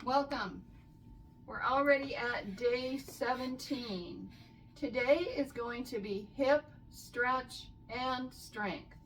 Welcome. We're already at day 17. Today is going to be hip, stretch, and strength.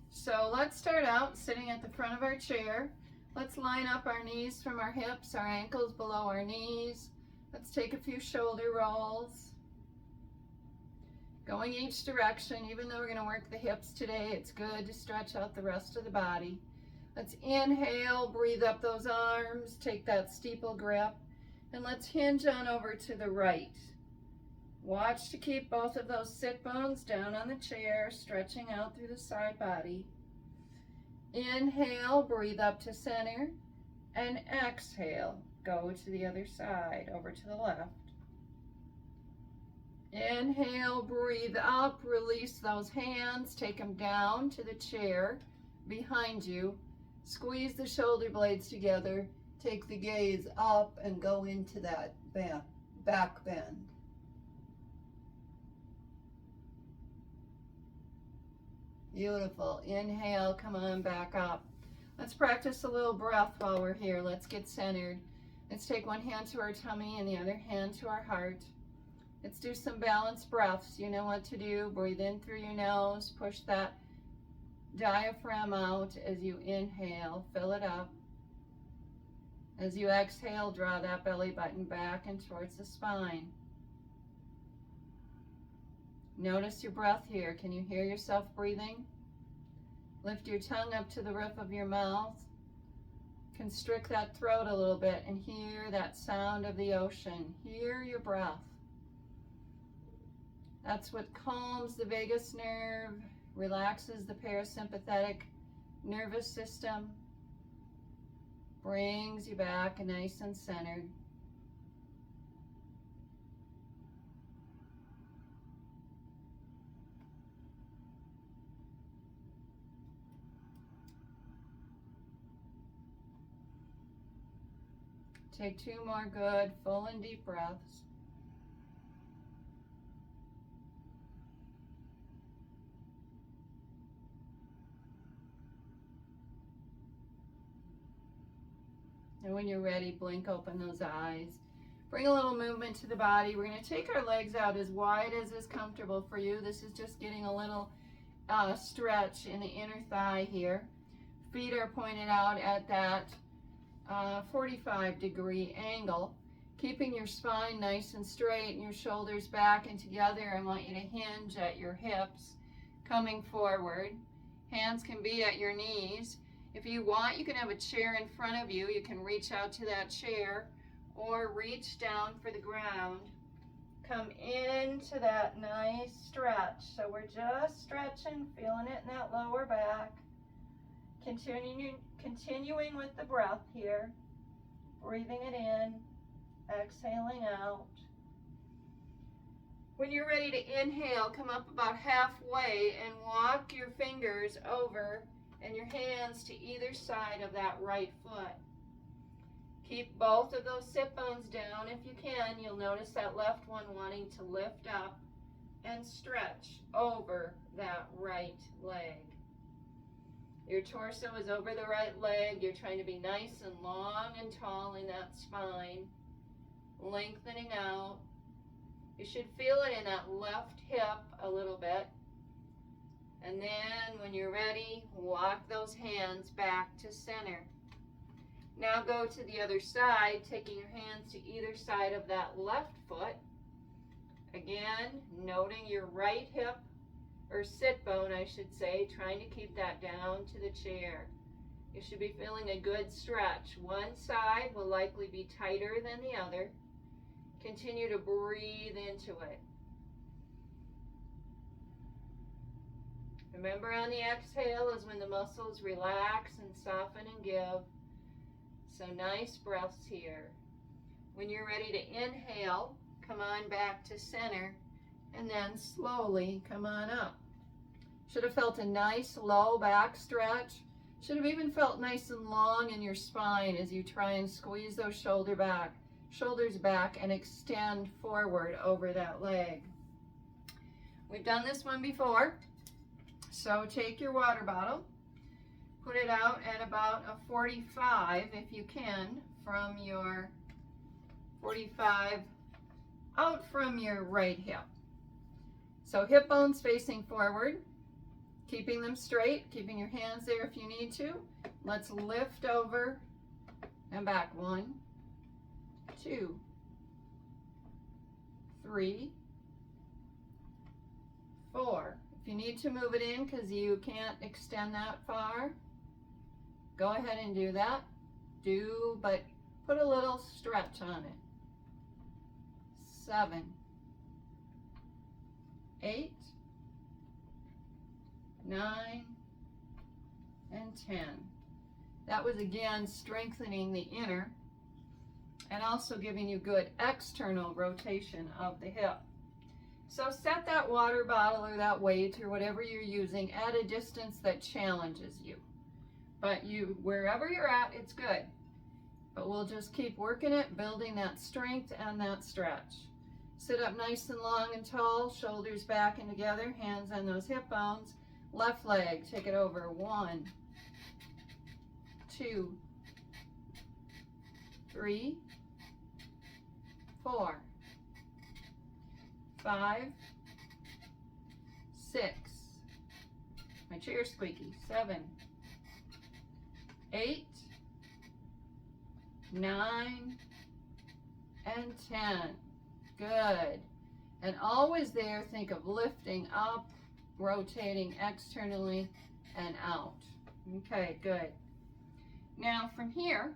So let's start out sitting at the front of our chair. Let's line up our knees from our hips, our ankles below our knees. Let's take a few shoulder rolls. Going each direction, even though we're going to work the hips today, it's good to stretch out the rest of the body. Let's inhale, breathe up those arms, take that steeple grip, and let's hinge on over to the right. Watch to keep both of those sit bones down on the chair, stretching out through the side body. Inhale, breathe up to center, and exhale, go to the other side, over to the left. Inhale, breathe up, release those hands, take them down to the chair behind you. Squeeze the shoulder blades together, take the gaze up and go into that back bend. Beautiful. Inhale, come on back up. Let's practice a little breath while we're here. Let's get centered. Let's take one hand to our tummy and the other hand to our heart. Let's do some balanced breaths. You know what to do. Breathe in through your nose, push that diaphragm out as you inhale, fill it up. As you exhale, draw that belly button back and towards the spine. Notice your breath here. Can you hear yourself breathing? Lift your tongue up to the roof of your mouth. Constrict that throat a little bit and hear that sound of the ocean. Hear your breath. That's what calms the vagus nerve, relaxes the parasympathetic nervous system, brings you back nice and centered. Take two more good, full and deep breaths. And when you're ready, blink open those eyes. Bring a little movement to the body. We're going to take our legs out as wide as is comfortable for you. This is just getting a little stretch in the inner thigh here. Feet are pointed out at that 45-degree angle. Keeping your spine nice and straight and your shoulders back and together. I want you to hinge at your hips, coming forward. Hands can be at your knees. If you want, you can have a chair in front of you. You can reach out to that chair or reach down for the ground. Come into that nice stretch. So we're just stretching, feeling it in that lower back. Continuing with the breath here. Breathing it in, exhaling out. When you're ready to inhale, come up about halfway and walk your fingers over and your hands to either side of that right foot. Keep both of those sit bones down if you can. You'll notice that left one wanting to lift up and stretch over that right leg. Your torso is over the right leg. You're trying to be nice and long and tall in that spine, lengthening out. You should feel it in that left hip a little bit. And then when you're ready, walk those hands back to center. Now go to the other side, taking your hands to either side of that left foot. Again, noting your right hip, or sit bone I should say, trying to keep that down to the chair. You should be feeling a good stretch. One side will likely be tighter than the other. Continue to breathe into it. Remember, on the exhale is when the muscles relax and soften and give. So nice breaths here. When you're ready to inhale, come on back to center and then slowly come on up. Should have felt a nice low back stretch. Should have even felt nice and long in your spine as you try and squeeze those shoulders back and extend forward over that leg. We've done this one before. So take your water bottle, put it out at about a 45, if you can, from your 45 out from your right hip. So hip bones facing forward, keeping them straight, keeping your hands there if you need to. Let's lift over and back. 1, 2, 3, 4. If you need to move it in because you can't extend that far, go ahead and do that. But put a little stretch on it. 7, 8, 9, and 10. That was again strengthening the inner and also giving you good external rotation of the hip. So set that water bottle or that weight or whatever you're using at a distance that challenges you. But wherever you're at, it's good. But we'll just keep working it, building that strength and that stretch. Sit up nice and long and tall, shoulders back and together, hands on those hip bones. Left leg, take it over. 1, 2, 3, 4, 5, 6. My chair's squeaky. 7, 8, 9, and 10. Good. And always there, think of lifting up, rotating externally and out. Okay, good. Now from here,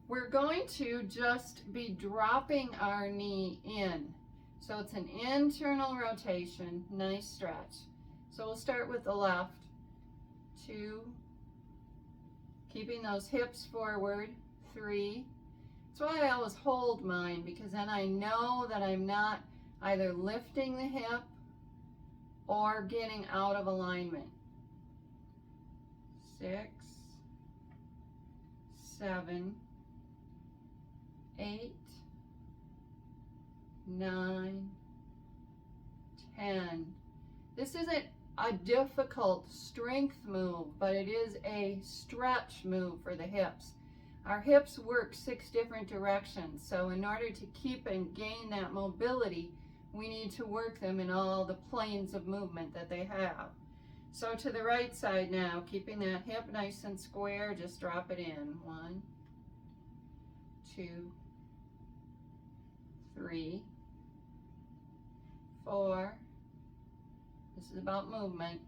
we're going to just be dropping our knee in. So it's an internal rotation, nice stretch. So we'll start with the left. 2, keeping those hips forward. 3. That's why I always hold mine, because then I know that I'm not either lifting the hip or getting out of alignment. 6, 7, 8, 9, 10. This isn't a difficult strength move, but it is a stretch move for the hips. Our hips work 6 different directions, so in order to keep and gain that mobility, we need to work them in all the planes of movement that they have. So to the right side now, keeping that hip nice and square, just drop it in. 1, 2, 3, 4. This is about movement.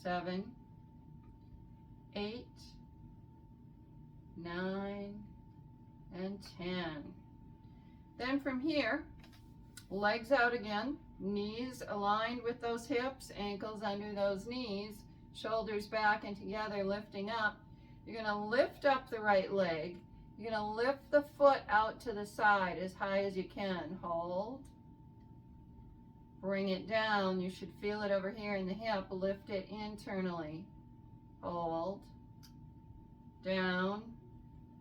7, 8, 9, and 10. Then from here, legs out again, knees aligned with those hips, ankles under those knees, shoulders back and together, lifting up. You're going to lift up the right leg. You're going to lift the foot out to the side as high as you can. Hold. Bring it down. You should feel it over here in the hip. Lift it internally. Hold. Down.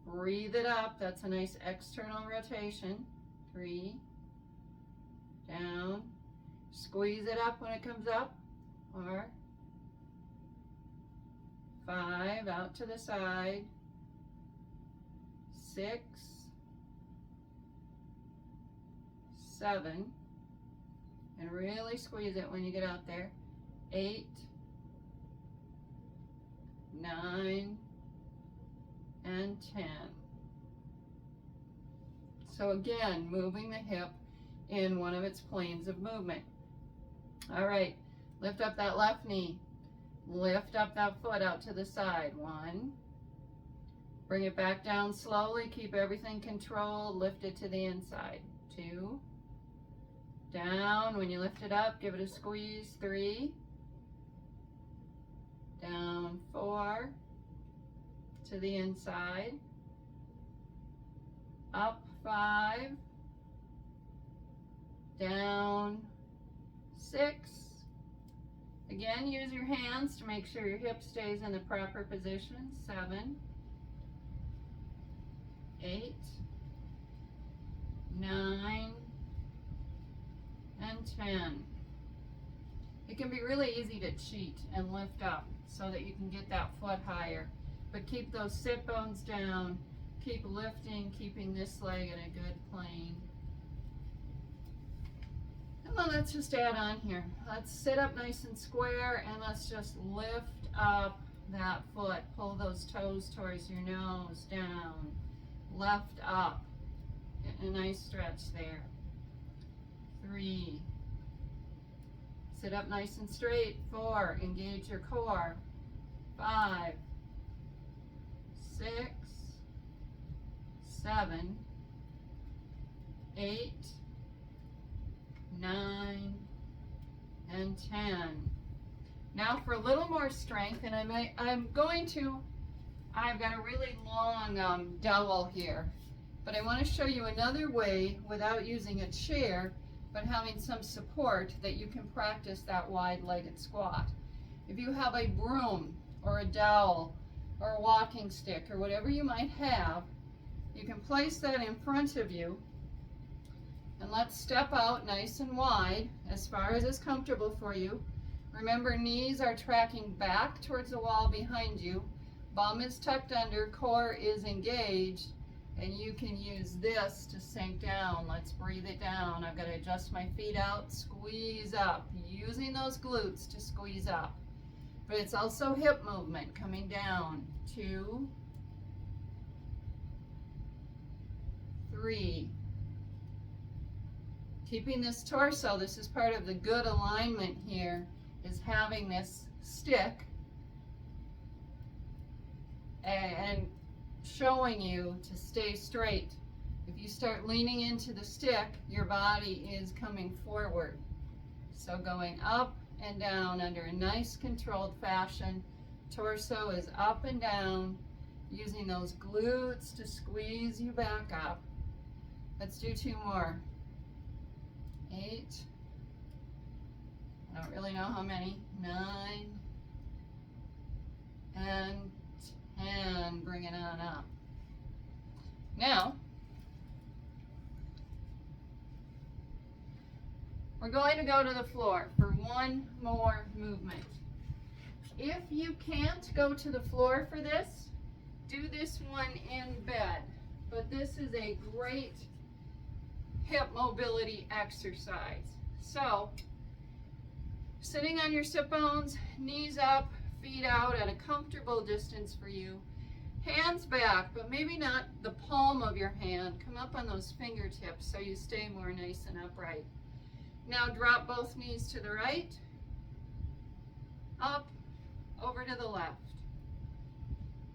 Breathe it up. That's a nice external rotation. 3. Down. Squeeze it up when it comes up. 4. 5. Out to the side. 6. 7. And really squeeze it when you get out there. 8. 9. And 10. So again, moving the hip in one of its planes of movement. All right, lift up that left knee. Lift up that foot out to the side. 1. Bring it back down slowly. Keep everything controlled. Lift it to the inside. 2. Down. When you lift it up, give it a squeeze. 3. Down. 4. To the inside. Up. 5. Down. 6. Again, use your hands to make sure your hip stays in the proper position. 7. 8. 9. And 10. It can be really easy to cheat and lift up so that you can get that foot higher. But keep those sit bones down. Keep lifting, keeping this leg in a good plane. And then let's just add on here. Let's sit up nice and square, and let's just lift up that foot. Pull those toes towards your nose, down, left up. A nice stretch there. 3. Sit up nice and straight. 4. Engage your core. 5. 6. 7. 8. 9. And 10. Now for a little more strength, and I've got a really long dowel here, but I want to show you another way without using a chair, but having some support that you can practice that wide-legged squat. If you have a broom or a dowel or a walking stick or whatever you might have, you can place that in front of you, and let's step out nice and wide as far as is comfortable for you. Remember, knees are tracking back towards the wall behind you, bum is tucked under, core is engaged, and you can use this to sink down. Let's breathe it down. I've got to adjust my feet out, squeeze up, using those glutes to squeeze up. But it's also hip movement coming down. 2, 3. Keeping this torso, this is part of the good alignment here, is having this stick and showing you to stay straight. If you start leaning into the stick, your body is coming forward. So going up and down under a nice controlled fashion. Torso is up and down, using those glutes to squeeze you back up. Let's do 2 more. 8. I don't really know how many. 9. And 10. Bring it on up. Now, we're going to go to the floor for one more movement. If you can't go to the floor for this, do this one in bed. But this is a great hip mobility exercise. So, sitting on your sit bones, knees up, feet out at a comfortable distance for you. Hands back, but maybe not the palm of your hand. Come up on those fingertips so you stay more nice and upright. Now drop both knees to the right, up, over to the left,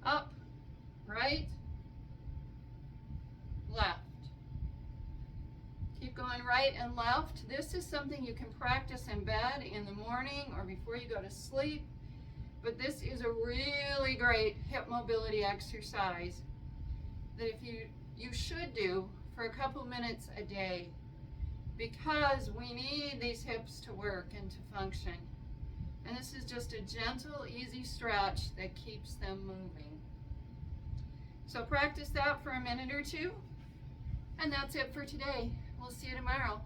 up, right, left. Keep going right and left. This is something you can practice in bed, in the morning, or before you go to sleep. But this is a really great hip mobility exercise that you should do for a couple minutes a day, because we need these hips to work and to function. And this is just a gentle, easy stretch that keeps them moving. So practice that for a minute or two, and that's it for today. We'll see you tomorrow.